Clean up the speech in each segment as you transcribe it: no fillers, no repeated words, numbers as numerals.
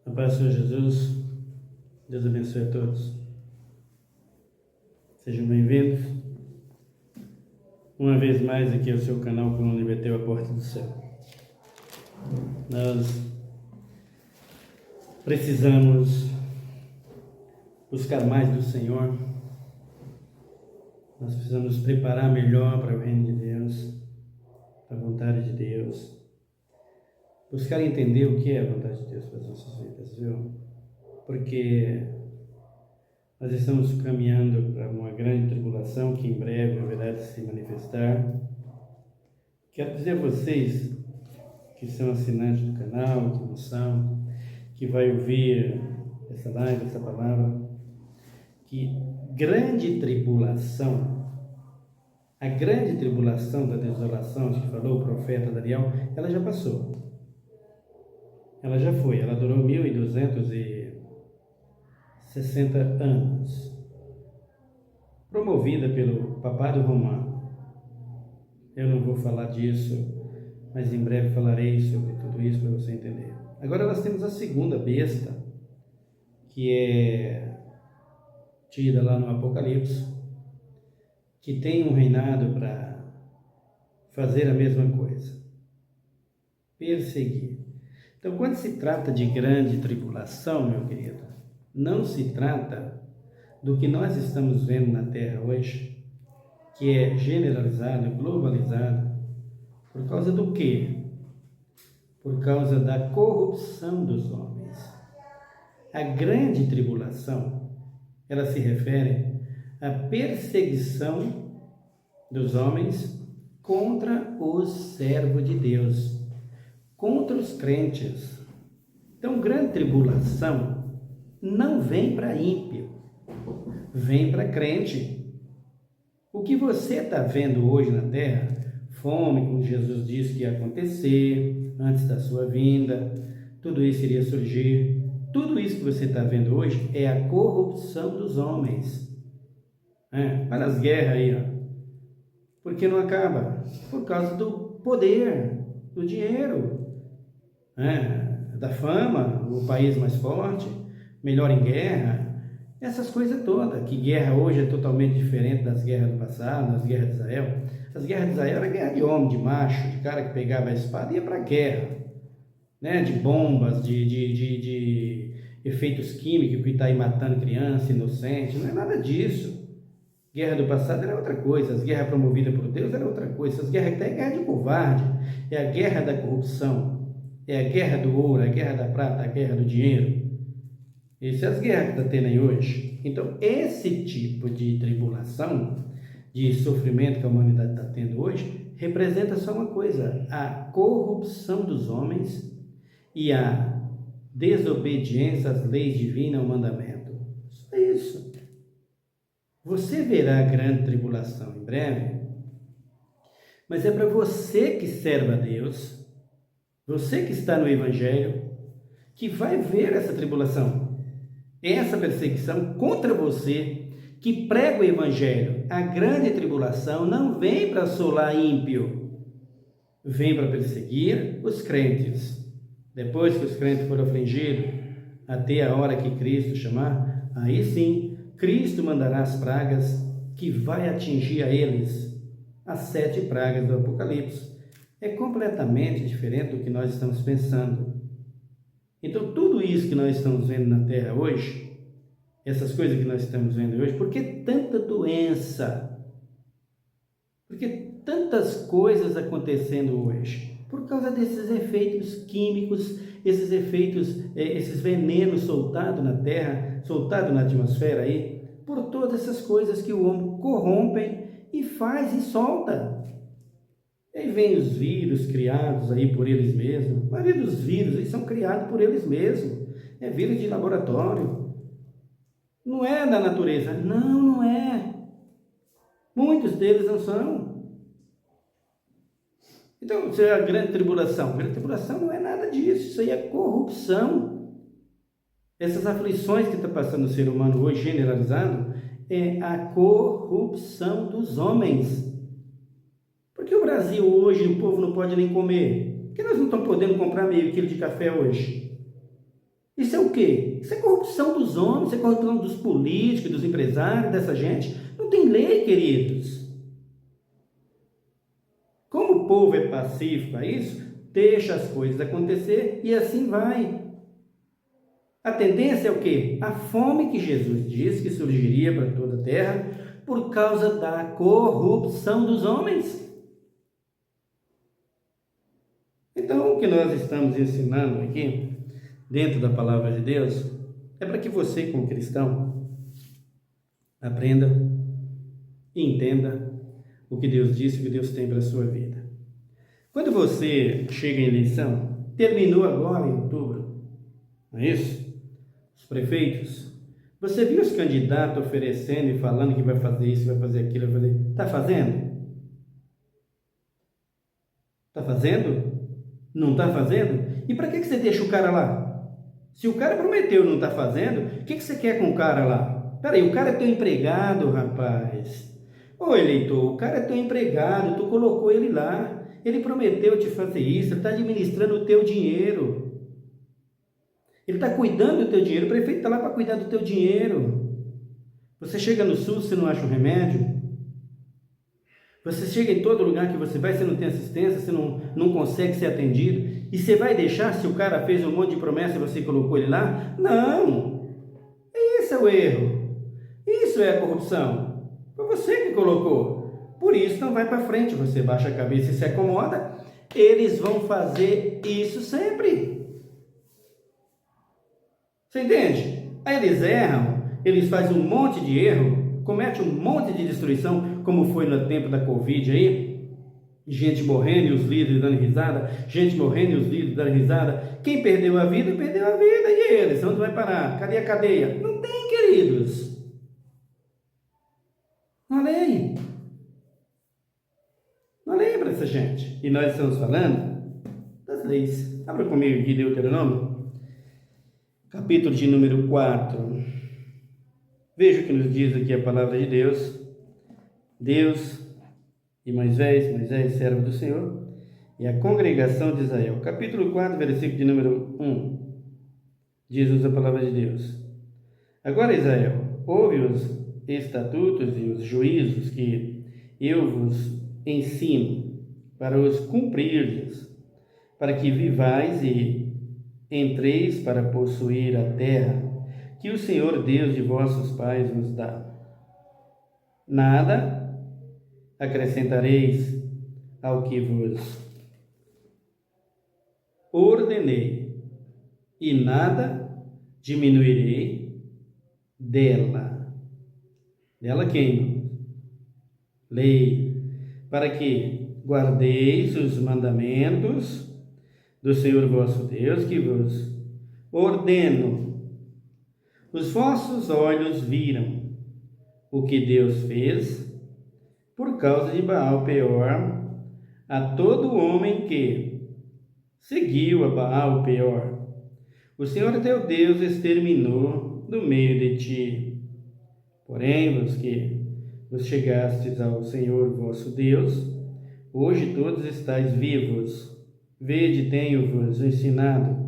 A paz do Senhor Jesus, Deus abençoe a todos. Sejam bem-vindos uma vez mais aqui ao seu canal Coluna IBT, a Porta do Céu. Nós precisamos buscar mais do Senhor, nós precisamos nos preparar melhor para o reino de Deus, para a vontade de Deus, buscar entender o que é a vontade de Deus para as nossas vidas, viu? Porque nós estamos caminhando para uma grande tribulação que em breve haverá de se manifestar. Quero dizer a vocês que são assinantes do canal, que não são, que vai ouvir essa live, essa palavra, que grande tribulação, a grande tribulação da desolação que falou o profeta Daniel, ela já passou. Ela já foi, ela durou 1260 anos, promovida pelo papado romano. Eu não vou falar disso, mas em breve falarei sobre tudo isso para você entender. Agora nós temos a segunda besta, que é tida lá no Apocalipse, que tem um reinado para fazer a mesma coisa, perseguir. Então, quando se trata de grande tribulação, meu querido, não se trata do que nós estamos vendo na Terra hoje, que é generalizado, globalizado, por causa do quê? Por causa da corrupção dos homens. A grande tribulação, ela se refere à perseguição dos homens contra os servos de Deus, contra os crentes. Então, grande tribulação não vem para ímpio, vem para crente. O que você está vendo hoje na terra, fome, como Jesus disse que ia acontecer antes da sua vinda, tudo isso iria surgir. Tudo isso que você está vendo hoje é a corrupção dos homens. Olha as guerras aí, ó. Por que não acaba? Por causa do poder, do dinheiro, da fama, o país mais forte, melhor em guerra, essas coisas todas. Que guerra hoje é totalmente diferente das guerras do passado, das guerras de Israel. As guerras de Israel era guerra de homem, de macho, de cara que pegava a espada e ia para a guerra, de bombas, de efeitos químicos que está aí matando criança, inocente, não é nada disso. Guerra do passado era outra coisa, as guerras promovidas por Deus era outra coisa. Essas guerras que tem é guerra de covarde, é a guerra da corrupção, é a guerra do ouro, a guerra da prata, a guerra do dinheiro. Essas são as guerras que está tendo aí hoje. Então, esse tipo de tribulação, de sofrimento que a humanidade está tendo hoje, representa só uma coisa: a corrupção dos homens e a desobediência às leis divinas, ao mandamento. Só isso. Você verá a grande tribulação em breve, mas é para você que serve a Deus, você que está no Evangelho, que vai ver essa tribulação, essa perseguição contra você, que prega o Evangelho. A grande tribulação não vem para assolar ímpio, vem para perseguir os crentes. Depois que os crentes foram afligidos, até a hora que Cristo chamar, aí sim, Cristo mandará as pragas que vai atingir a eles, as 7 pragas do Apocalipse. É completamente diferente do que nós estamos pensando. Então, tudo isso que nós estamos vendo na Terra hoje, essas coisas que nós estamos vendo hoje, por que tanta doença? Por que tantas coisas acontecendo hoje? Por causa desses efeitos químicos, esses efeitos, esses venenos soltados na terra, soltados na atmosfera aí, por todas essas coisas que o homem corrompe e faz e solta. E aí vem os vírus criados aí por eles mesmos. A maioria dos vírus aí são criados por eles mesmos. É vírus de laboratório. Não é da natureza. Não, não é. Muitos deles não são. Então, isso é a grande tribulação. A grande tribulação não é nada disso. Isso aí é corrupção. Essas aflições que está passando o ser humano hoje, generalizado, é a corrupção dos homens. Porque o Brasil hoje, o povo não pode nem comer. Por que nós não estamos podendo comprar meio quilo de café hoje? Isso é o quê? Isso é corrupção dos homens, isso é corrupção dos políticos, dos empresários, dessa gente. Não tem lei, queridos. Como o povo é pacífico a isso, deixa as coisas acontecer e assim vai. A tendência é o quê? A fome que Jesus disse que surgiria para toda a terra por causa da corrupção dos homens. Então, o que nós estamos ensinando aqui, dentro da palavra de Deus, é para que você, como cristão, aprenda e entenda o que Deus disse, o que Deus tem para a sua vida. Quando você chega em eleição, terminou agora em outubro, não é isso? Os prefeitos, você viu os candidatos oferecendo e falando que vai fazer isso, vai fazer aquilo, vai fazer... Está fazendo? Está fazendo? Não está fazendo? E para que você deixa o cara lá? Se o cara prometeu e não está fazendo, o que você quer com o cara lá? Peraí, o cara é teu empregado, rapaz. Ô eleitor, o cara é teu empregado, tu colocou ele lá. Ele prometeu te fazer isso, ele está administrando o teu dinheiro. Ele está cuidando do teu dinheiro, o prefeito está lá para cuidar do teu dinheiro. Você chega no SUS, você não acha um remédio? Você chega em todo lugar que você vai, você não tem assistência, você não consegue ser atendido. E você vai deixar se o cara fez um monte de promessa e você colocou ele lá? Não! Esse é o erro. Isso é a corrupção. Foi você que colocou. Por isso não vai para frente. Você baixa a cabeça e se acomoda. Eles vão fazer isso sempre. Você entende? Aí eles erram, eles fazem um monte de erro, cometem um monte de destruição, como foi no tempo da Covid aí, gente morrendo e os líderes dando risada, gente morrendo e os líderes dando risada. Quem perdeu a vida, e eles? Onde vai parar? Cadê a cadeia? Não tem, queridos. Não lei. Não lei para essa gente. E nós estamos falando das leis. Abra comigo aqui Deuteronômio, capítulo de número 4. Veja o que nos diz aqui a palavra de Deus. Deus e Moisés, servo do Senhor, e a congregação de Israel. Capítulo 4, versículo de número 1. Diz-nos a palavra de Deus. Agora, Israel, ouve os estatutos e os juízos que eu vos ensino, para os cumprirdes, para que vivais e entreis para possuir a terra que o Senhor Deus de vossos pais vos dá. Nada acrescentareis ao que vos ordenei, e nada diminuirei dela. Dela quem? Lei, para que guardeis os mandamentos do Senhor vosso Deus, que vos ordeno. Os vossos olhos viram o que Deus fez por causa de Baal-peor a todo homem que seguiu a Baal-peor. O Senhor teu Deus exterminou do meio de ti. Porém, os que vos chegastes ao Senhor vosso Deus, hoje todos estáis vivos. Vede, tenho-vos ensinado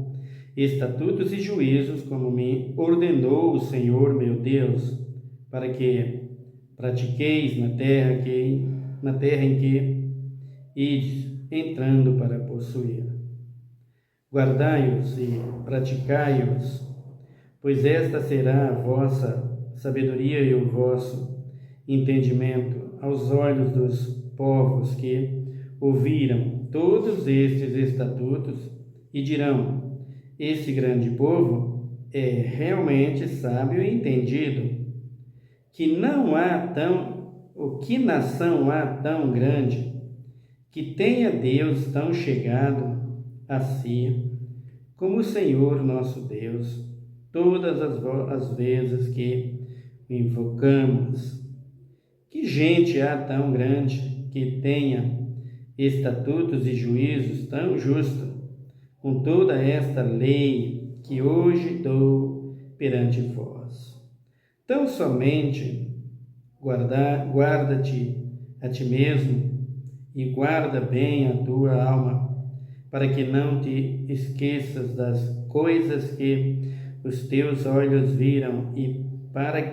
estatutos e juízos, como me ordenou o Senhor meu Deus, para que pratiqueis na terra em que ides entrando para possuir. Guardai-os e praticai-os, pois esta será a vossa sabedoria e o vosso entendimento aos olhos dos povos que ouviram todos estes estatutos e dirão: esse grande povo é realmente sábio e entendido, que nação há tão grande, que tenha Deus tão chegado a si, como o Senhor nosso Deus, todas as vezes que o invocamos. Que gente há tão grande, que tenha estatutos e juízos tão justos, com toda esta lei que hoje dou perante vós. Tão somente guarda-te a ti mesmo e guarda bem a tua alma, para que não te esqueças das coisas que os teus olhos viram e para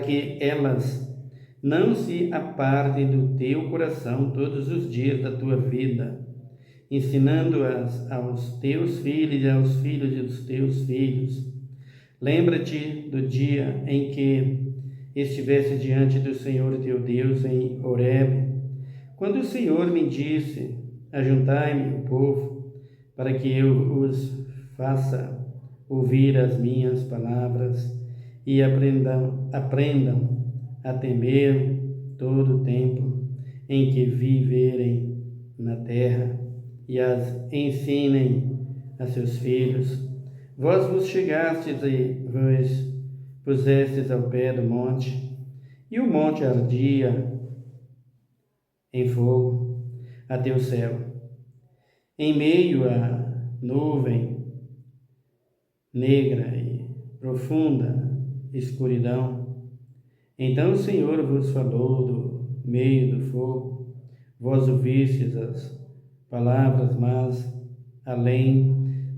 que elas não se apartem do teu coração todos os dias da tua vida, ensinando-as aos teus filhos e aos filhos dos teus filhos. Lembra-te do dia em que estiveste diante do Senhor teu Deus em Horebe, quando o Senhor me disse: ajuntai-me o povo, para que eu os faça ouvir as minhas palavras e aprendam a temer todo o tempo em que viverem na terra, e as ensinem a seus filhos. Vós vos chegastes e vos pusestes ao pé do monte, e o monte ardia em fogo até o céu, em meio à nuvem negra e profunda escuridão. Então o Senhor vos falou do meio do fogo. Vós ouvistes as palavras, mas além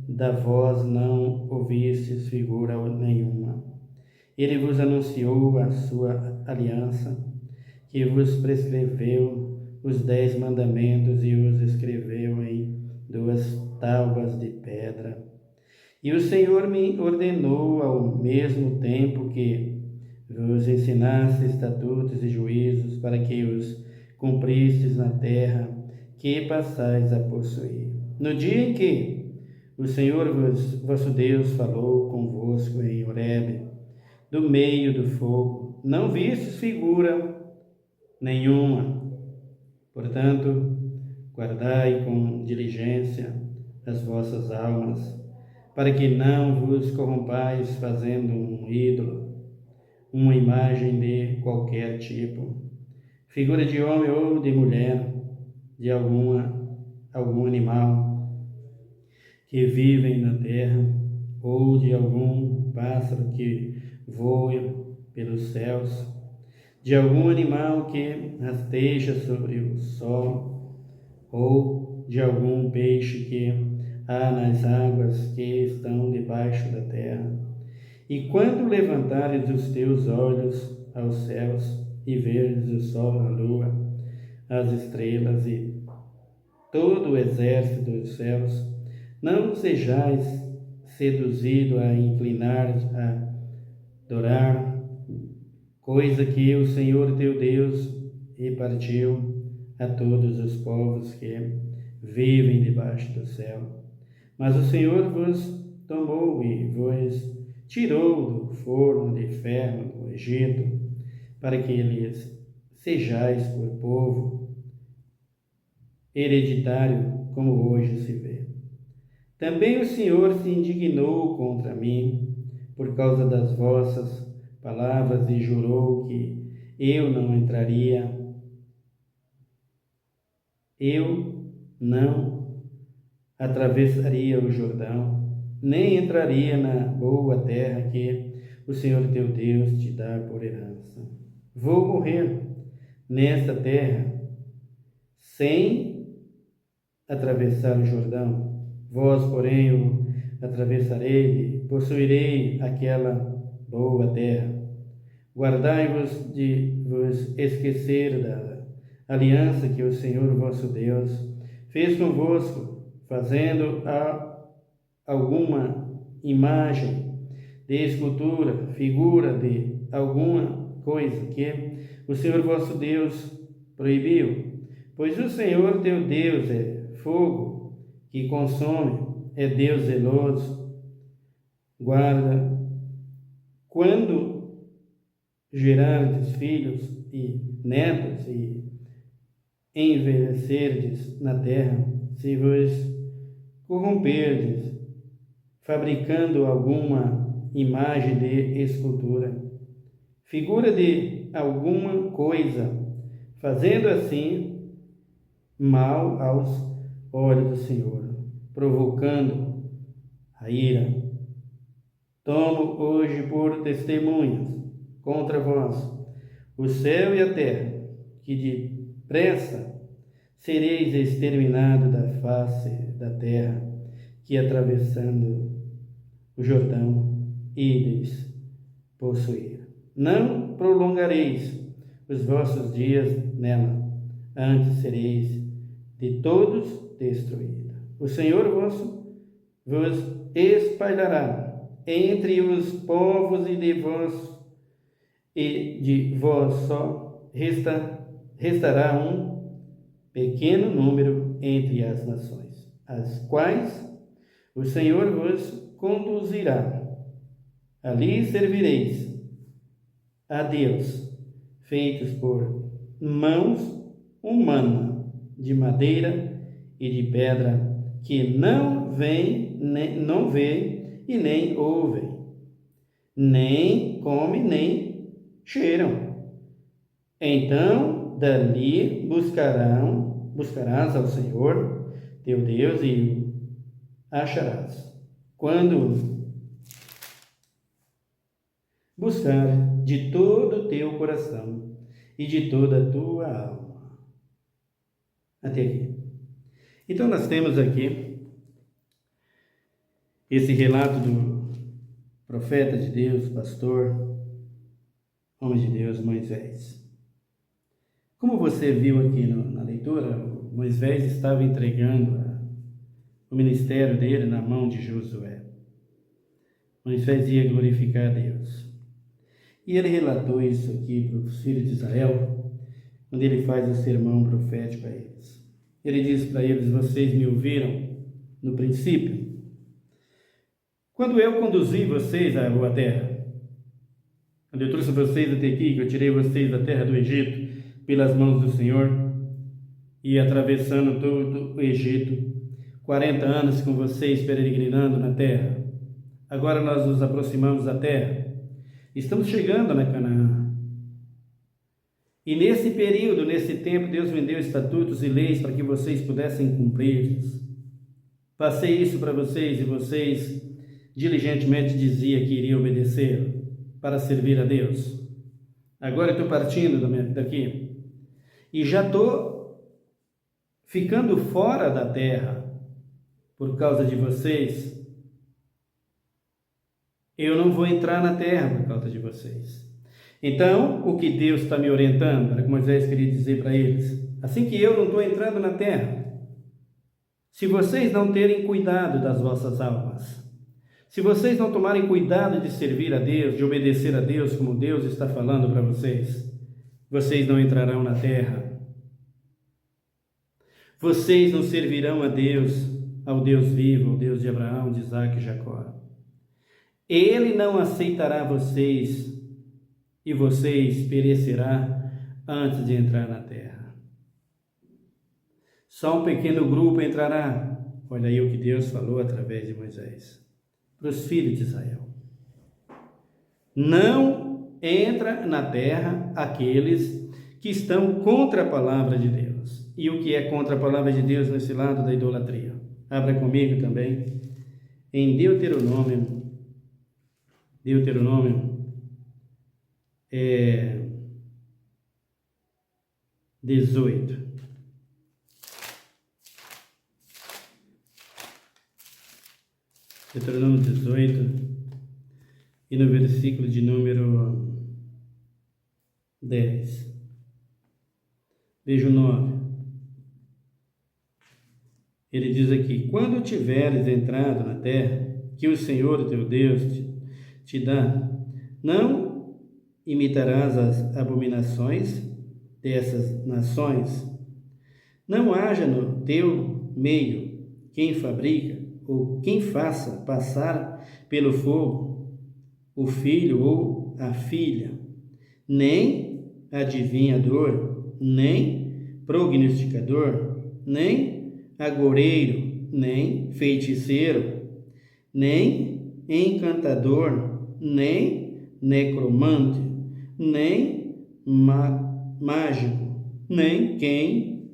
da voz não ouvistes figura nenhuma. Ele vos anunciou a sua aliança, que vos prescreveu os 10 mandamentos e os escreveu em 2 tábuas de pedra. E o Senhor me ordenou ao mesmo tempo que vos ensinaste estatutos e juízos, para que os cumpristes na terra que passais a possuir. No dia em que o Senhor vosso Deus falou convosco em Horebe, do meio do fogo, não vistes figura nenhuma. Portanto, guardai com diligência as vossas almas, para que não vos corrompais fazendo um ídolo, uma imagem de qualquer tipo, figura de homem ou de mulher, de algum animal que vivem na terra, ou de algum pássaro que voa pelos céus, de algum animal que rasteja sobre o sol, ou de algum peixe que há nas águas que estão debaixo da terra. E quando levantares os teus olhos aos céus e veres o sol, a lua, as estrelas e todo o exército dos céus, não sejais seduzido a inclinar a adorar, coisa que o Senhor teu Deus repartiu a todos os povos que vivem debaixo do céu. Mas o Senhor vos tomou e vos tirou do forno de ferro do Egito, para que lhes sejais por povo hereditário, como hoje se vê. Também o Senhor se indignou contra mim por causa das vossas palavras e jurou que eu não atravessaria o Jordão, nem entraria na boa terra que o Senhor teu Deus te dá por herança. Vou morrer nesta terra sem atravessar o Jordão. Vós, porém, o atravessarei e possuirei aquela boa terra. Guardai-vos de vos esquecer da aliança que o Senhor vosso Deus fez convosco, fazendo alguma imagem de escultura, figura de alguma coisa que o Senhor vosso Deus proibiu. Pois o Senhor teu Deus é fogo que consome, é Deus zeloso. Guarda, quando gerardes filhos e netos e envelhecerdes na terra, se vos corromperdes, fabricando alguma imagem de escultura, figura de alguma coisa, fazendo assim mal aos olhos do Senhor, provocando a ira, tomo hoje por testemunhas contra vós o céu e a terra, que depressa sereis exterminado da face da terra, que atravessando o Jordão ides possuir. Não prolongareis os vossos dias nela, antes sereis de todos destruídos. O Senhor vos espalhará entre os povos, e de vós só restará um pequeno número entre as nações, as quais o Senhor vos conduzirá. Ali servireis a Deus, feitos por mãos humanas, de madeira e de pedra, que não vê e nem ouvem, nem comem, nem cheiram. Então dali buscarás ao Senhor teu Deus e o acharás, quando buscar de todo o teu coração e de toda a tua alma. Até aqui. Então nós temos aqui esse relato do profeta de Deus, pastor, homem de Deus, Moisés. Como você viu aqui na leitura, Moisés estava entregando o ministério dele na mão de Josué. Moisés ia glorificar a Deus. E ele relatou isso aqui para os filhos de Israel, quando ele faz o sermão profético a eles. Ele diz para eles: vocês me ouviram no princípio, quando eu conduzi vocês à boa terra, quando eu trouxe vocês até aqui, que eu tirei vocês da terra do Egito pelas mãos do Senhor, e atravessando todo o Egito, 40 anos com vocês peregrinando na terra. Agora nós nos aproximamos da terra. Estamos chegando na Canaã. E nesse período, nesse tempo, Deus me deu estatutos e leis para que vocês pudessem cumpri-los. Passei isso para vocês e vocês diligentemente diziam que iriam obedecer para servir a Deus. Agora eu estou partindo daqui e já estou ficando fora da terra por causa de vocês. Eu não vou entrar na terra por causa de vocês. Então, o que Deus está me orientando, era o que Moisés queria dizer para eles: assim que eu não estou entrando na terra, se vocês não terem cuidado das vossas almas, se vocês não tomarem cuidado de servir a Deus, de obedecer a Deus, como Deus está falando para vocês, vocês não entrarão na terra. Vocês não servirão a Deus, ao Deus vivo, ao Deus de Abraão, de Isaac e Jacó. Ele não aceitará vocês e vocês perecerá antes de entrar na terra. Só um pequeno grupo entrará. Olha aí o que Deus falou através de Moisés para os filhos de Israel. Não entra na terra aqueles que estão contra a palavra de Deus. E o que é contra a palavra de Deus nesse lado da idolatria? Abra comigo também em Deuteronômio 18. Deuteronômio 18, e no versículo de número 10. Veja o 9. Ele diz aqui: quando tiveres entrado na terra que o Senhor teu Deus te dá, não imitarás as abominações dessas nações. Não haja no teu meio quem fabrica ou quem faça passar pelo fogo o filho ou a filha, nem adivinhador, nem prognosticador, nem agoureiro, nem feiticeiro, nem encantador, nem necromante, nem mágico, nem quem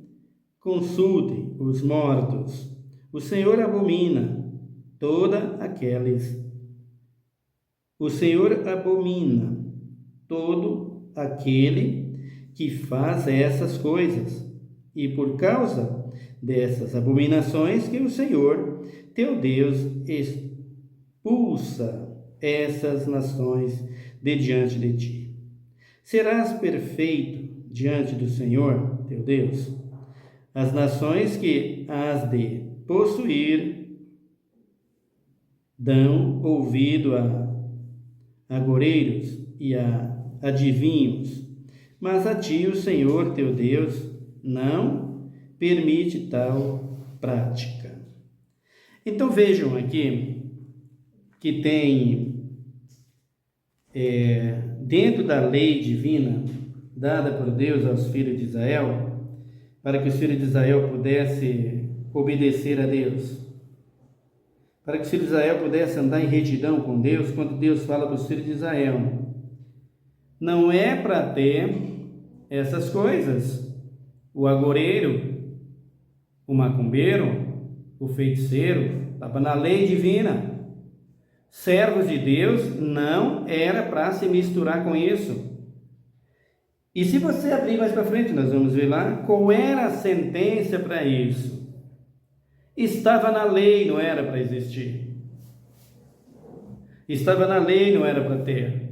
consulte os mortos. O Senhor abomina todo aquele que faz essas coisas. e por causa dessas abominações que o Senhor, teu Deus, expulsa essas nações de diante de ti. Serás perfeito diante do Senhor, teu Deus. As nações que has de possuir dão ouvido a agoreiros e a adivinhos, mas a ti o Senhor teu Deus não permite tal prática. Então vejam aqui que tem dentro da lei divina dada por Deus aos filhos de Israel, para que os filhos de Israel pudessem obedecer a Deus, para que os filhos de Israel pudessem andar em retidão com Deus, quando Deus fala para os filhos de Israel, não é para ter essas coisas. O agoreiro, o macumbeiro, o feiticeiro, estava na lei divina. Servos de Deus não era para se misturar com isso. E se você abrir mais para frente, nós vamos ver lá qual era a sentença para isso. Estava na lei, não era para existir. Estava na lei, não era para ter.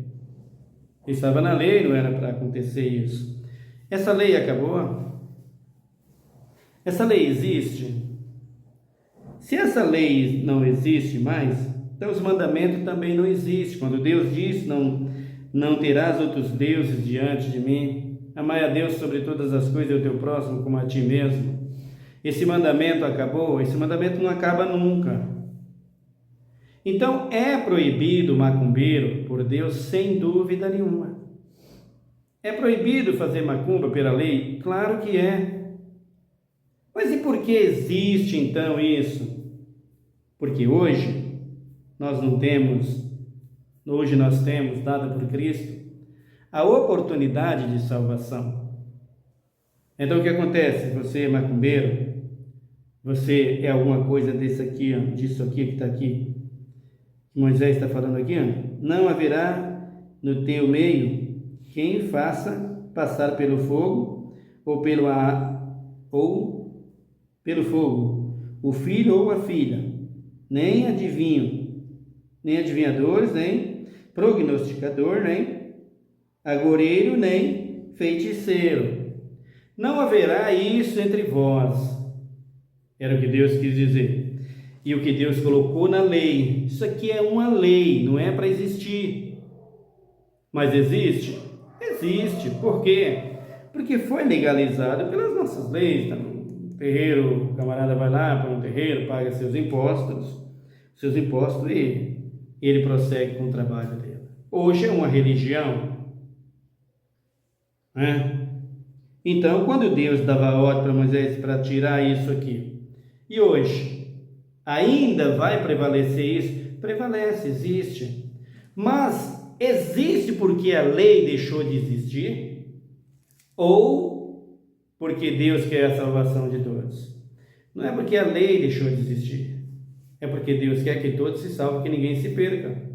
Estava na lei, não era para acontecer isso. Essa lei acabou? Essa lei existe? Se essa lei não existe mais, então os mandamentos também não existem. Quando Deus disse, não terás outros deuses diante de mim, amai a Deus sobre todas as coisas e o teu próximo como a ti mesmo. Esse mandamento acabou? Esse mandamento não acaba nunca. Então é proibido o macumbeiro por Deus, sem dúvida nenhuma. É proibido fazer macumba pela lei? Claro que é. Mas e por que existe então isso? Porque hoje nós temos, dada por Cristo, a oportunidade de salvação. Então o que acontece? Você é macumbeiro, você é alguma coisa disso aqui que está aqui, que Moisés está falando aqui, não haverá no teu meio quem faça passar pelo fogo ou pelo fogo o filho ou a filha, nem adivinhadores, nem prognosticador, nem agoreiro, nem feiticeiro. Não haverá isso entre vós. Era o que Deus quis dizer. E o que Deus colocou na lei. Isso aqui é uma lei, não é para existir. Mas existe? Existe. Por quê? Porque foi legalizado pelas nossas leis. No terreiro, o camarada vai lá para um terreiro, paga seus impostos e ele prossegue com o trabalho dele. Hoje é uma religião, né? Então, quando Deus dava ordem para Moisés para tirar isso aqui, e hoje ainda vai prevalecer isso? Prevalece, existe. Mas existe porque a lei deixou de existir? Ou porque Deus quer a salvação de todos? Não é porque a lei deixou de existir. É porque Deus quer que todos se salvem, que ninguém se perca.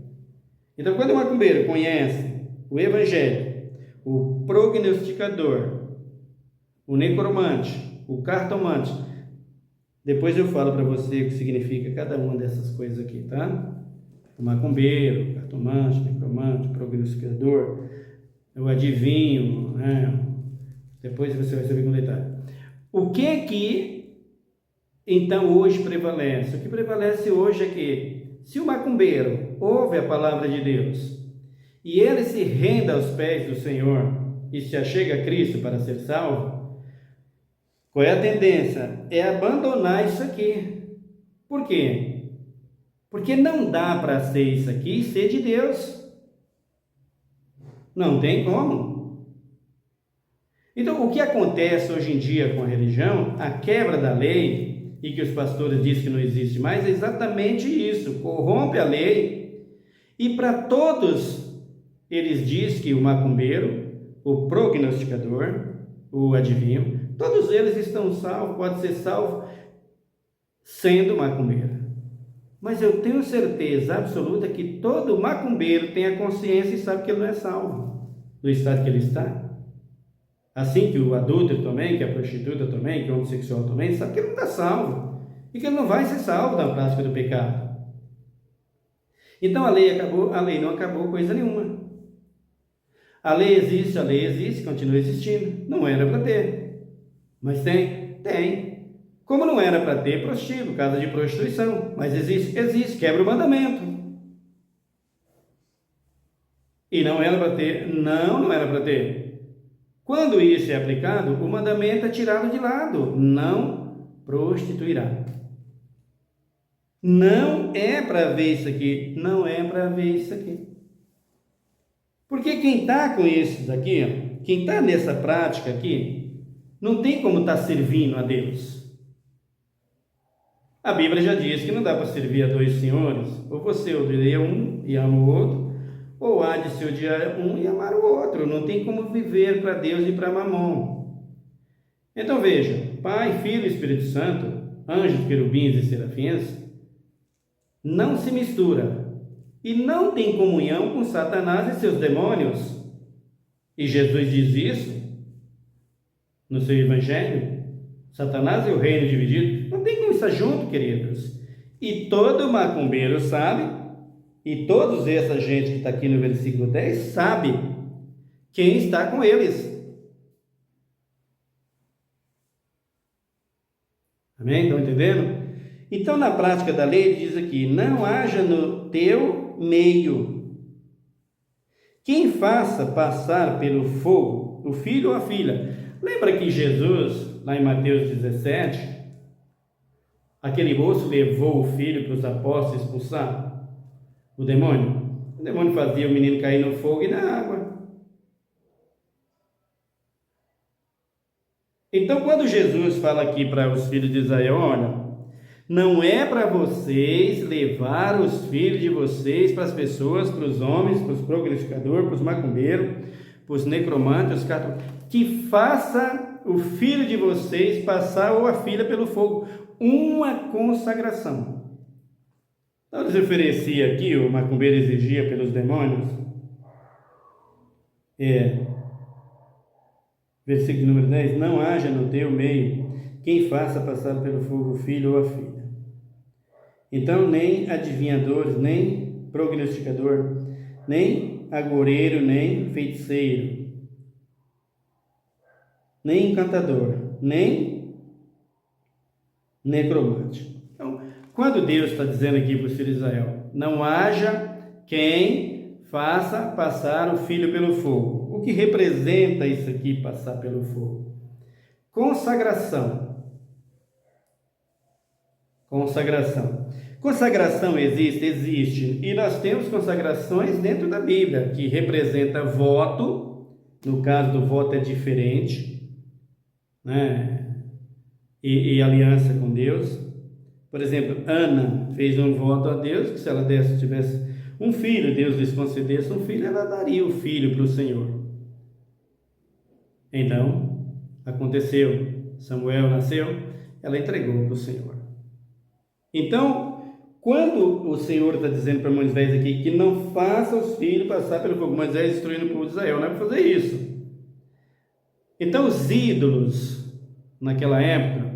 Então, quando o macumbeiro conhece o evangelho, o prognosticador, o necromante, o cartomante, depois eu falo para você o que significa cada uma dessas coisas aqui, tá? O macumbeiro, o cartomante, o necromante, o prognosticador, o adivinho, né? Depois você vai saber com detalhe. O que então hoje prevalece? O que prevalece hoje é que, se o macumbeiro ouve a palavra de Deus e ele se rende aos pés do Senhor e se achega a Cristo para ser salvo, qual é a tendência? É abandonar isso aqui. Por quê? Porque não dá para ser isso aqui e ser de Deus. Não tem como. Então, o que acontece hoje em dia com a religião, a quebra da lei, e que os pastores dizem que não existe mais, é exatamente isso. Corrompe a lei, e para todos eles dizem que o macumbeiro, o prognosticador, o adivinho, todos eles estão salvos, pode ser salvo sendo macumbeiro. Mas eu tenho certeza absoluta que todo macumbeiro tem a consciência e sabe que ele não é salvo do estado que ele está. Assim que o adúltero também, que a prostituta também, que o homossexual também, sabe que ele não está salvo. E que ele não vai ser salvo da prática do pecado. Então a lei não acabou coisa nenhuma. A lei existe, continua existindo. Não era para ter. Mas tem? Tem. Como não era para ter prostíbulo, casa de prostituição. Mas existe, quebra o mandamento. E não era para ter? Não era para ter. Quando isso é aplicado, o mandamento é tirado de lado. Não prostituirá. Não é para ver isso aqui. Não é para ver isso aqui. Porque quem está com isso daqui, quem está nessa prática aqui, não tem como estar servindo a Deus. A Bíblia já diz que não dá para servir a dois senhores. Ou você odeia um e ama o outro, ou há de se odiar um e amar o outro. Não tem como viver para Deus e para Mamon. Então veja, Pai, Filho e Espírito Santo, anjos, querubins e serafins, não se mistura e não tem comunhão com Satanás e seus demônios. E Jesus diz isso no seu Evangelho. Satanás e o reino dividido. Não tem como estar junto, queridos. E todo macumbeiro sabe, e todos essa gente que está aqui no versículo 10 sabe quem está com eles. Amém? Estão entendendo? Então, na prática da lei, ele diz aqui: não haja no teu meio quem faça passar pelo fogo o filho ou a filha. Lembra que Jesus, lá em Mateus 17, aquele moço levou o filho para os apóstolos expulsar o demônio? O demônio fazia o menino cair no fogo e na água. Então, quando Jesus fala aqui para os filhos de Israel: olha, não é para vocês levar os filhos de vocês para as pessoas, para os homens, para os progressificadores, para os macumbeiros, para os necromantes, os católicos, que faça o filho de vocês passar ou a filha pelo fogo. Uma consagração. Então, eles ofereciam aqui, o macumbeiro exigia pelos demônios, versículo número 10, não haja no teu meio quem faça passar pelo fogo o filho ou a filha. Então, nem adivinhador, nem prognosticador, nem agoureiro, nem feiticeiro, nem encantador, nem necromante. Então, quando Deus está dizendo aqui para os filhos de Israel: não haja quem faça passar o filho pelo fogo. O que representa isso aqui, passar pelo fogo? Consagração. Consagração existe? Existe. E nós temos consagrações dentro da Bíblia, que representa voto. No caso do voto é diferente, né? E aliança com Deus. Por exemplo, Ana fez um voto a Deus, que se ela tivesse um filho, Deus lhes concedesse um filho, ela daria o filho para o Senhor. Então, aconteceu. Samuel nasceu, ela entregou para o Senhor. Então, quando o Senhor está dizendo para Moisés aqui que não faça os filhos passar pelo fogo, Moisés destruindo o povo de Israel, não é para fazer isso. Então, os ídolos, naquela época,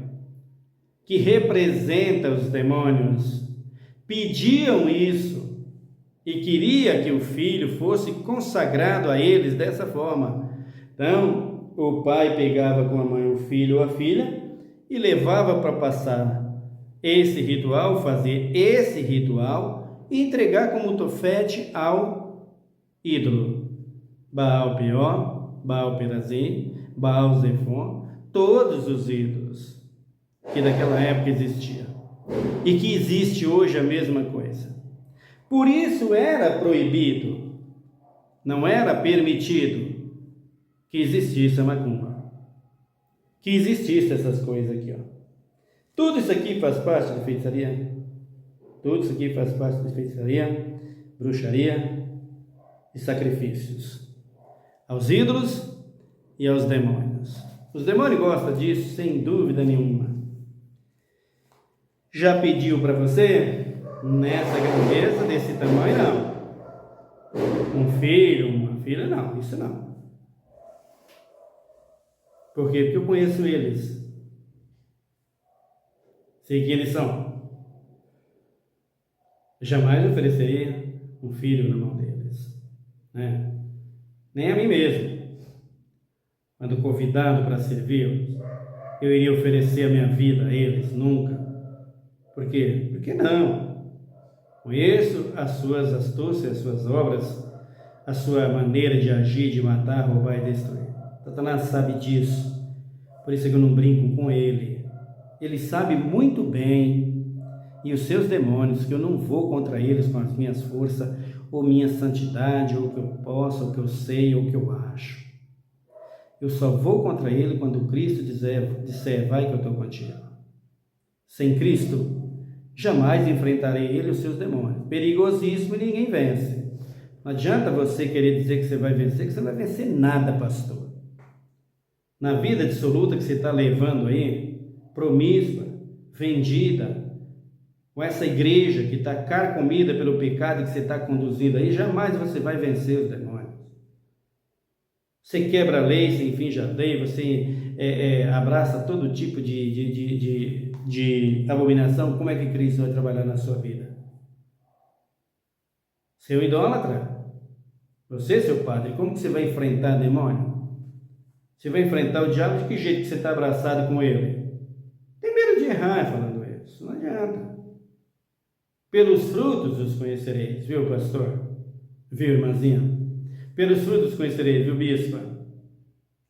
que representam os demônios, pediam isso e queria que o filho fosse consagrado a eles dessa forma. Então, o pai pegava com a mãe o filho ou a filha e levava para passar esse ritual, fazer esse ritual e entregar como tofete ao ídolo. Baal Peor, Baal Perazim, Baal Zefon, todos os ídolos que naquela época existiam e que existe hoje a mesma coisa. Por isso era proibido, não era permitido que existisse a macumba, que existisse essas coisas aqui, ó. Tudo isso aqui faz parte da feitiçaria. Tudo isso aqui faz parte da feitiçaria, bruxaria e sacrifícios aos ídolos e aos demônios. Os demônios gostam disso, sem dúvida nenhuma. Já pediu para você? Nessa grandeza, desse tamanho, não. Um filho, uma filha, não. Isso não. Por quê? Porque eu conheço eles. Sei quem eles são. Jamais ofereceria um filho na mão deles, né? Nem a mim mesmo. Quando convidado para servi-los, eu iria oferecer a minha vida a eles? Nunca. Por quê? Porque não. Conheço as suas astúcias, as suas obras, a sua maneira de agir, de matar, roubar e destruir. Satanás sabe disso. Por isso é que eu não brinco com ele. Ele sabe muito bem, e os seus demônios, que eu não vou contra eles com as minhas forças, ou minha santidade, ou o que eu posso, ou o que eu sei, ou o que eu acho. Eu só vou contra ele quando Cristo disser vai que eu estou contigo. Sem Cristo, jamais enfrentarei ele e os seus demônios. Perigosíssimo e ninguém vence. Não adianta você querer dizer que você vai vencer, que você não vai vencer nada, pastor. Na vida dissoluta que você está levando aí, promíscua, vendida, com essa igreja que está carcomida pelo pecado que você está conduzindo aí, jamais você vai vencer os demônios. Você quebra a lei, você infringe a lei, você abraça todo tipo de abominação. Como é que Cristo vai trabalhar na sua vida? Você é um idólatra? Você, seu padre, como que você vai enfrentar demônio? Você vai enfrentar o diabo de que jeito que você está abraçado com ele? Tem medo de errar falando isso, não adianta. Pelos frutos os conhecereis, viu, pastor? Viu, irmãzinha? Pelos frutos conhecereis, viu, bispa?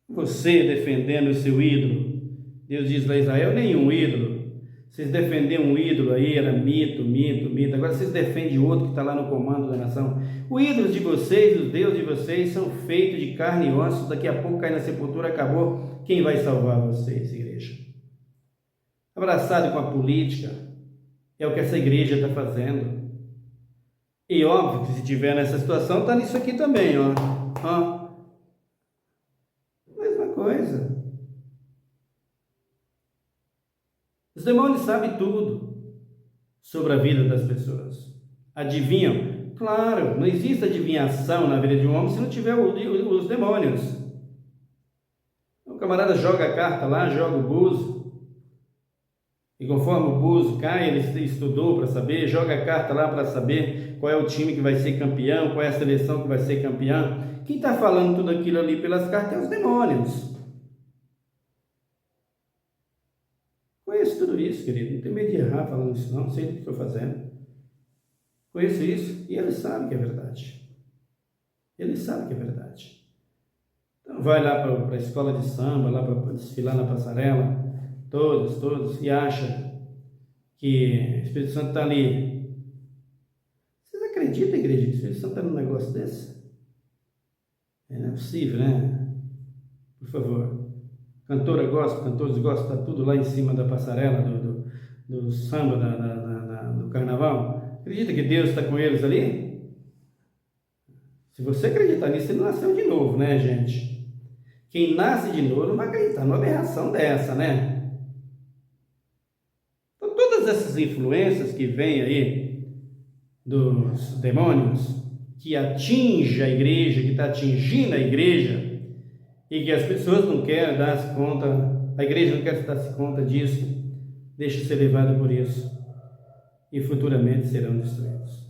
Você defendendo o seu ídolo. Deus diz lá a Israel, nenhum ídolo. Vocês defenderam um ídolo aí, era mito. Agora vocês defendem outro que está lá no comando da nação. O ídolo de vocês, os deuses de vocês, são feitos de carne e osso. Daqui a pouco cai na sepultura, acabou. Quem vai salvar vocês, igreja? Abraçado com a política, é o que essa igreja está fazendo. E óbvio que se tiver nessa situação, está nisso aqui também, ó. Mesma coisa. Os demônios sabem tudo sobre a vida das pessoas. Adivinham? Claro, não existe adivinhação na vida de um homem se não tiver os demônios. O camarada joga a carta lá, joga o buzo. E conforme o buzo cai, ele estudou para saber, joga a carta lá para saber qual é o time que vai ser campeão, qual é a seleção que vai ser campeão. Quem está falando tudo aquilo ali pelas cartas é os demônios. Conheço tudo isso, querido. Não tem medo de errar falando isso, não sei o que estou fazendo. Conheço isso e ele sabe que é verdade. Ele sabe que é verdade. Então vai lá para a escola de samba, lá para desfilar na passarela, todos, e acha que o Espírito Santo está ali. Vocês acreditam, igreja, que o Espírito Santo está num negócio desse? Não é possível, né? Por favor. Cantora gospel, cantores gospel, está tudo lá em cima da passarela do samba, do carnaval. Acredita que Deus está com eles ali? Se você acreditar nisso, ele nasceu de novo, né, gente? Quem nasce de novo não vai acreditar numa aberração dessa, né? Então, todas essas influências que vêm aí dos demônios, que atinge a igreja, que está atingindo a igreja, e que as pessoas não querem dar-se conta, a igreja não quer dar-se conta disso, deixa ser levado por isso, e futuramente serão destruídos,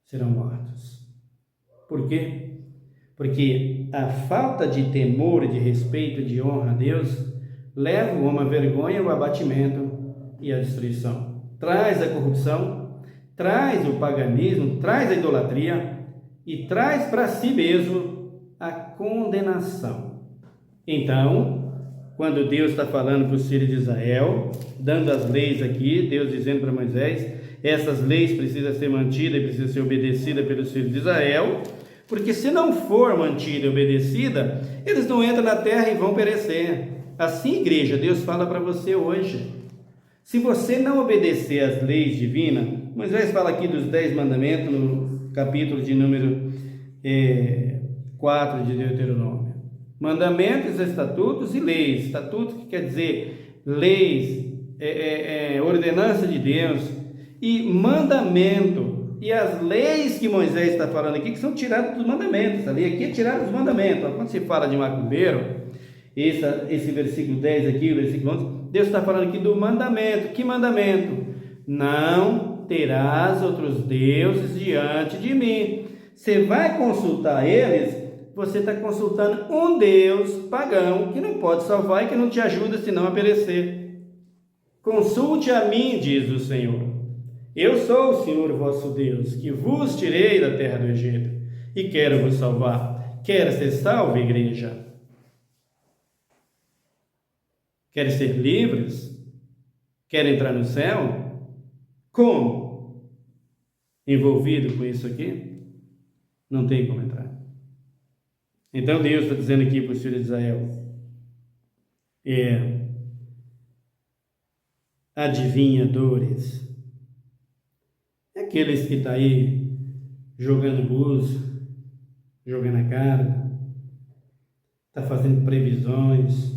serão mortos. Por quê? Porque a falta de temor, de respeito, de honra a Deus, leva o homem à vergonha, ao abatimento e à destruição. Traz a corrupção, traz o paganismo, traz a idolatria e traz para si mesmo a condenação. Então, quando Deus está falando para os filhos de Israel, dando as leis aqui, Deus dizendo para Moisés, essas leis precisam ser mantidas e precisam ser obedecidas pelos filhos de Israel, porque se não for mantida e obedecida, eles não entram na terra e vão perecer. Assim, igreja, Deus fala para você hoje. Se você não obedecer às leis divinas, Moisés fala aqui dos 10 mandamentos, no capítulo de número 4 de Deuteronômio. Mandamentos, estatutos e leis. Estatuto que quer dizer leis, ordenança de Deus, e mandamento. E as leis que Moisés está falando aqui, que são tiradas dos mandamentos. Ali aqui é tirado dos mandamentos. Quando se fala de macumbeiro, Esse versículo 10 aqui, o versículo 11, Deus está falando aqui do mandamento. Que mandamento? Não terás outros deuses diante de mim. Você vai consultar eles, você está consultando um Deus pagão que não pode salvar e que não te ajuda senão a perecer. Consulte a mim, diz o Senhor. Eu sou o Senhor vosso Deus, que vos tirei da terra do Egito e quero vos salvar. Quer ser salvo, igreja? Querem ser livres? Querem entrar no céu? Como? Envolvido com isso aqui? Não tem como entrar. Então Deus está dizendo aqui para os filhos de Israel: adivinhadores, aqueles que estão aí jogando búzio, jogando a cara, está fazendo previsões.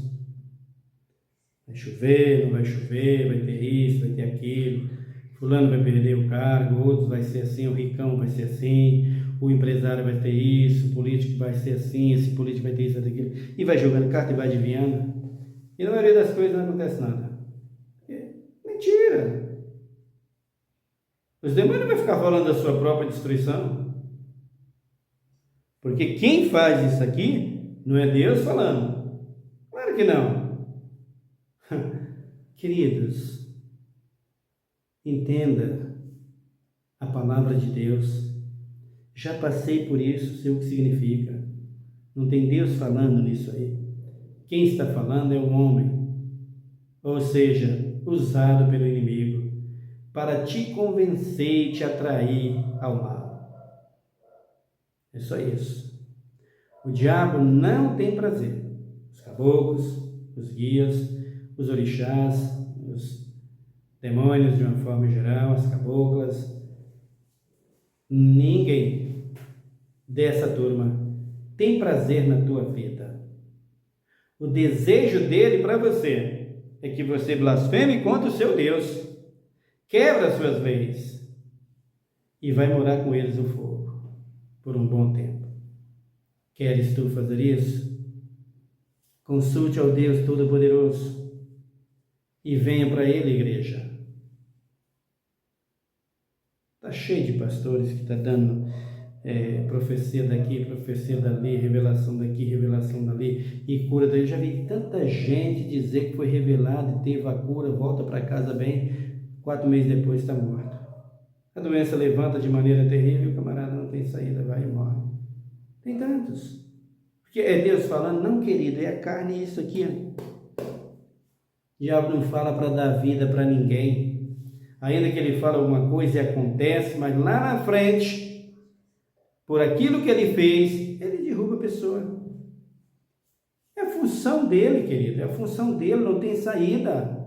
Vai chover, não vai chover, vai ter isso, vai ter aquilo. Fulano vai perder o cargo, outros vai ser assim, o ricão vai ser assim, o empresário vai ter isso, o político vai ser assim, esse político vai ter isso, vai ter aquilo. E vai jogando carta e vai adivinhando. E na maioria das coisas não acontece nada. Mentira! Os demônios não vão ficar falando da sua própria destruição. Porque quem faz isso aqui não é Deus falando. Claro que não. Queridos, entenda a palavra de Deus. Já passei por isso, sei o que significa. Não tem Deus falando nisso aí. Quem está falando é o homem, ou seja, usado pelo inimigo para te convencer e te atrair ao mal. É só isso. O diabo não tem prazer. Os caboclos, os guias, os orixás, os demônios de uma forma geral, as caboclas, ninguém dessa turma tem prazer na tua vida. O desejo dele para você é que você blasfeme contra o seu Deus, quebra as suas leis e vai morar com eles no fogo por um bom tempo. Queres tu fazer isso? Consulte ao Deus Todo-Poderoso e venha para Ele, igreja. Está cheio de pastores que estão dando profecia daqui, profecia dali, revelação daqui, revelação dali, e cura dali. Eu já vi tanta gente dizer que foi revelado e teve a cura, volta para casa bem, 4 meses depois está morto. A doença levanta de maneira terrível, o camarada não tem saída, vai e morre. Tem tantos. Porque é Deus falando, não, querido, é a carne isso aqui. O diabo não fala para dar vida para ninguém. Ainda que ele fale alguma coisa e acontece, mas lá na frente, por aquilo que ele fez, ele derruba a pessoa. É a função dele, querido, é a função dele, não tem saída.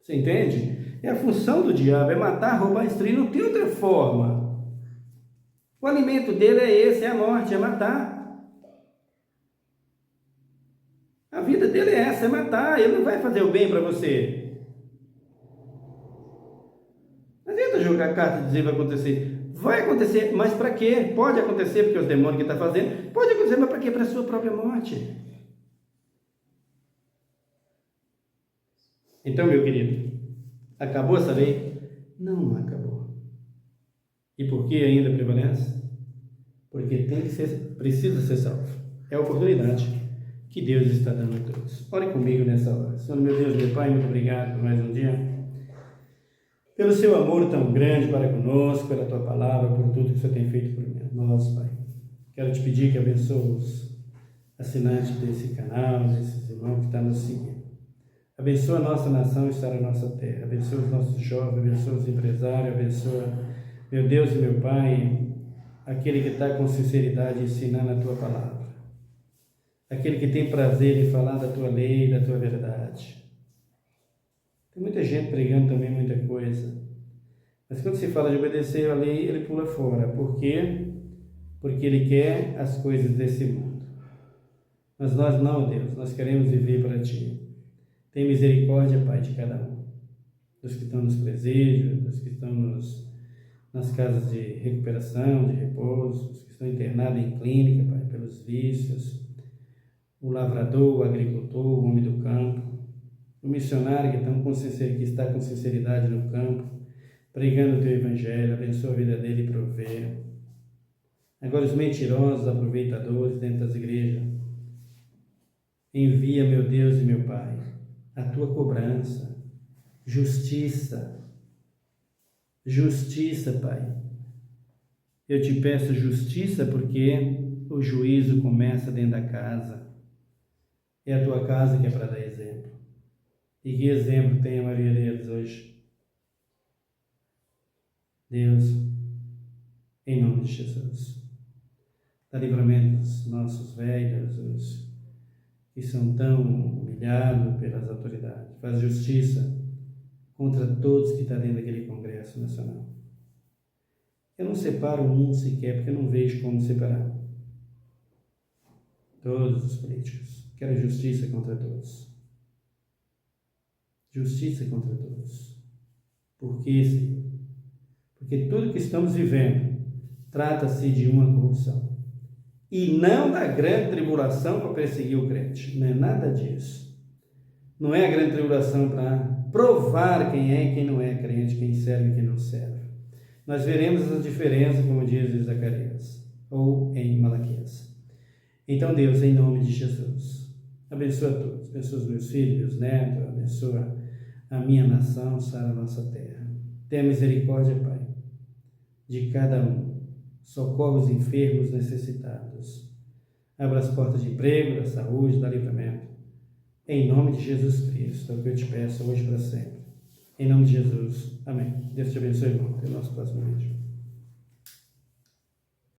Você entende? É a função do diabo, é matar, roubar, destruir, não tem outra forma. O alimento dele é esse, é a morte, é matar. A vida dele é essa, é matar, ele não vai fazer o bem para você. Não adianta jogar carta e dizer que vai acontecer. Vai acontecer, mas para quê? Pode acontecer porque os demônios que estão fazendo, pode acontecer, mas para quê? Para a sua própria morte. Então, meu querido, acabou essa lei? Não acabou. E por que ainda prevalece? Porque precisa ser salvo. É a oportunidade que Deus está dando a todos. Ore comigo nessa hora. Senhor, meu Deus, meu Pai, muito obrigado por mais um dia. Pelo seu amor tão grande para conosco, pela tua palavra, por tudo que o Senhor tem feito por nós, Pai. Quero te pedir que abençoe os assinantes desse canal, desses irmãos que estão nos seguindo. Abençoa a nossa nação e estar na nossa terra. Abençoa os nossos jovens, abençoa os empresários, abençoa, meu Deus e meu Pai, aquele que está com sinceridade ensinando a tua palavra. Aquele que tem prazer em falar da tua lei, da tua verdade. Tem muita gente pregando também muita coisa. Mas quando se fala de obedecer a lei, ele pula fora. Por quê? Porque ele quer as coisas desse mundo. Mas nós não, Deus, nós queremos viver para Ti. Tem misericórdia, Pai, de cada um. Dos que estão nos presídios, dos que estão nas casas de recuperação, de repouso, os que estão internados em clínica, Pai, pelos vícios, o lavrador, o agricultor, o homem do campo, o missionário que está com sinceridade no campo, pregando o Teu Evangelho, abençoa a vida dele e provê. Agora os mentirosos, aproveitadores dentro das igrejas, envia, meu Deus e meu Pai, a Tua cobrança, justiça, Pai. Eu te peço justiça porque o juízo começa dentro da casa. É a Tua casa que é para dar exemplo. E que exemplo tem a maioria deles hoje? Deus, em nome de Jesus, dá livramento dos nossos velhos, os que são tão humilhados pelas autoridades. Faz justiça contra todos que estão dentro daquele Congresso Nacional. Eu não separo um sequer, porque eu não vejo como separar. Todos os políticos. Quero justiça contra todos. Justiça contra todos. Por quê, Senhor? Porque tudo que estamos vivendo trata-se de uma corrupção. E não da grande tribulação para perseguir o crente. Não é nada disso. Não é a grande tribulação para provar quem é e quem não é crente, quem serve e quem não serve. Nós veremos essa diferença, como diz em Zacarias, ou em Malaquias. Então, Deus, em nome de Jesus, abençoa a todos, abençoa os meus filhos, meus netos, abençoa a minha nação, sara a nossa terra. Tenha misericórdia, Pai, de cada um. Socorre os enfermos necessitados. Abra as portas de emprego, da saúde, da livramento. Em nome de Jesus Cristo, é o que eu te peço hoje para sempre. Em nome de Jesus. Amém. Deus te abençoe, irmão. Até o nosso próximo vídeo.